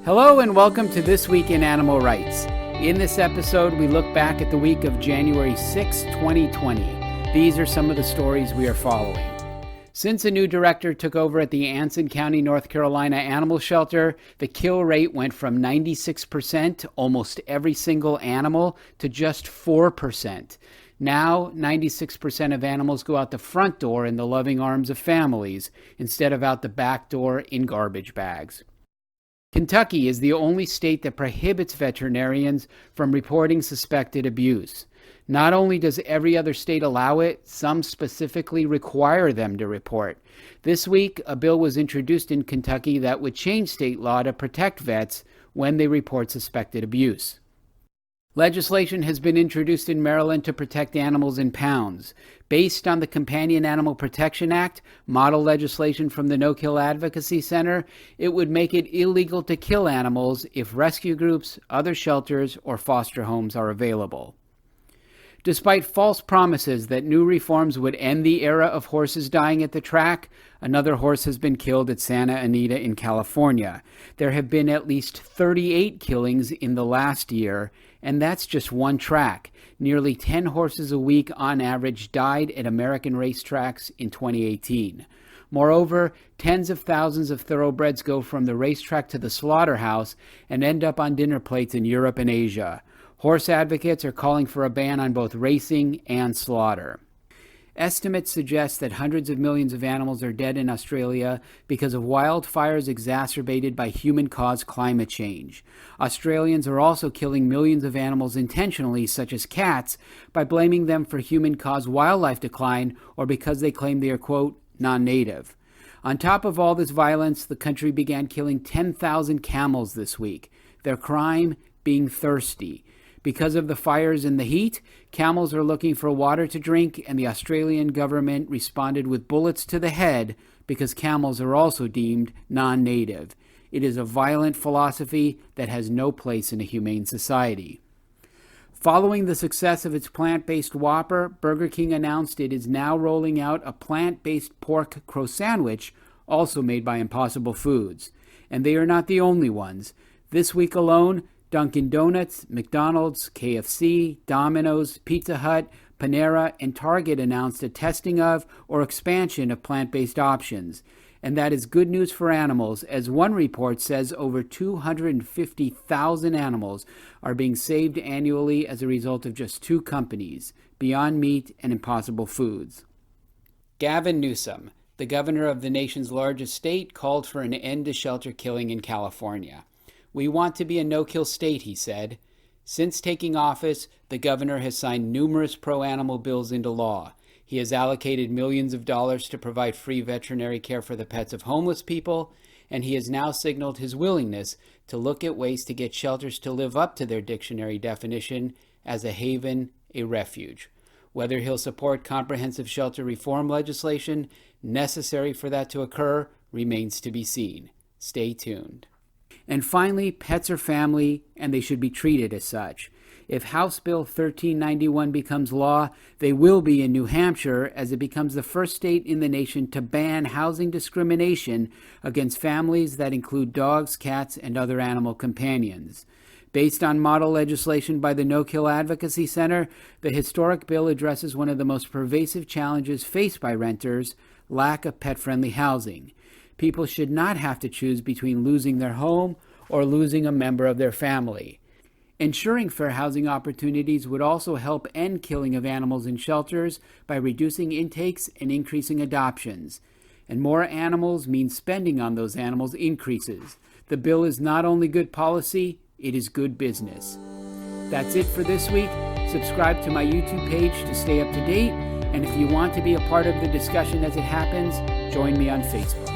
Hello and welcome to This Week in Animal Rights. In this episode, we look back at the week of January 6, 2020. These are some of the stories we are following. Since a new director took over at the Anson County, North Carolina Animal Shelter, the kill rate went from 96%, almost every single animal, to just 4%. Now, 96% of animals go out the front door in the loving arms of families, instead of out the back door in garbage bags. Kentucky is the only state that prohibits veterinarians from reporting suspected abuse. Not only does every other state allow it, some specifically require them to report. This week, a bill was introduced in Kentucky that would change state law to protect vets when they report suspected abuse. Legislation has been introduced in Maryland to protect animals in pounds. Based on the Companion Animal Protection Act, model legislation from the No Kill Advocacy Center, it would make it illegal to kill animals if rescue groups, other shelters, or foster homes are available. Despite false promises that new reforms would end the era of horses dying at the track, another horse has been killed at Santa Anita in California. There have been at least 38 killings in the last year, and that's just one track. Nearly 10 horses a week on average died at American racetracks in 2018. Moreover, tens of thousands of thoroughbreds go from the racetrack to the slaughterhouse and end up on dinner plates in Europe and Asia. Horse advocates are calling for a ban on both racing and slaughter. Estimates suggest that hundreds of millions of animals are dead in Australia because of wildfires exacerbated by human-caused climate change. Australians are also killing millions of animals intentionally, such as cats, by blaming them for human-caused wildlife decline or because they claim they are, quote, non-native. On top of all this violence, the country began killing 10,000 camels this week. Their crime? Being thirsty. Because of the fires and the heat, camels are looking for water to drink, and the Australian government responded with bullets to the head because camels are also deemed non-native. It is a violent philosophy that has no place in a humane society. Following the success of its plant-based Whopper, Burger King announced it is now rolling out a plant-based pork crow sandwich, also made by Impossible Foods. And they are not the only ones. This week alone, Dunkin' Donuts, McDonald's, KFC, Domino's, Pizza Hut, Panera, and Target announced a testing of or expansion of plant-based options. And that is good news for animals, as one report says over 250,000 animals are being saved annually as a result of just two companies, Beyond Meat and Impossible Foods. Gavin Newsom, the governor of the nation's largest state, called for an end to shelter killing in California. "We want to be a no-kill state," he said. Since taking office, the governor has signed numerous pro-animal bills into law. He has allocated millions of dollars to provide free veterinary care for the pets of homeless people, and he has now signaled his willingness to look at ways to get shelters to live up to their dictionary definition as a haven, a refuge. Whether he'll support comprehensive shelter reform legislation necessary for that to occur remains to be seen. Stay tuned. And finally, pets are family, and they should be treated as such. If House Bill 1391 becomes law, they will be in New Hampshire, as it becomes the first state in the nation to ban housing discrimination against families that include dogs, cats, and other animal companions. Based on model legislation by the No Kill Advocacy Center, the historic bill addresses one of the most pervasive challenges faced by renters: lack of pet-friendly housing. People should not have to choose between losing their home or losing a member of their family. Ensuring fair housing opportunities would also help end killing of animals in shelters by reducing intakes and increasing adoptions. And more animals means spending on those animals increases. The bill is not only good policy, it is good business. That's it for this week. Subscribe to my YouTube page to stay up to date. And if you want to be a part of the discussion as it happens, join me on Facebook.